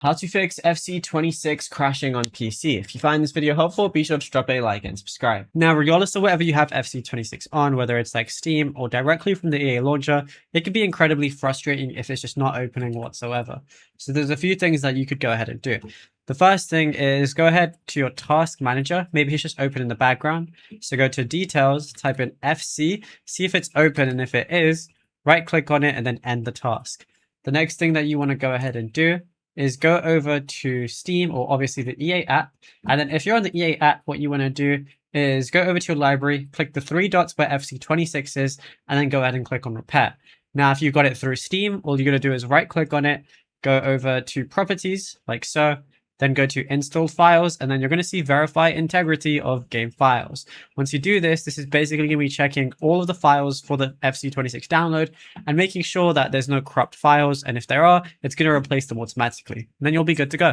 How to fix FC26 crashing on PC. If you find this video helpful, be sure to drop a like and subscribe. Now, regardless of whatever you have FC26 on, whether it's like Steam or directly from the EA launcher, it can be incredibly frustrating if it's just not opening whatsoever. So there's a few things that you could go ahead and do. The first thing is go ahead to your task manager. Maybe it's just open in the background. So go to details, type in FC, see if it's open, and if it is, right click on it and then end the task. The next thing that you want to go ahead and do is go over to Steam or obviously the EA app. And then if you're on the EA app, what you want to do is go over to your library, click the three dots where FC26 is, and then go ahead and click on repair. Now, if you got it through Steam, all you're going to do is right click on it, go over to properties like so, then go to install files, and then you're going to see verify integrity of game files. Once you do this, this is basically going to be checking all of the files for the FC26 download and making sure that there's no corrupt files. And if there are, it's going to replace them automatically. And then you'll be good to go.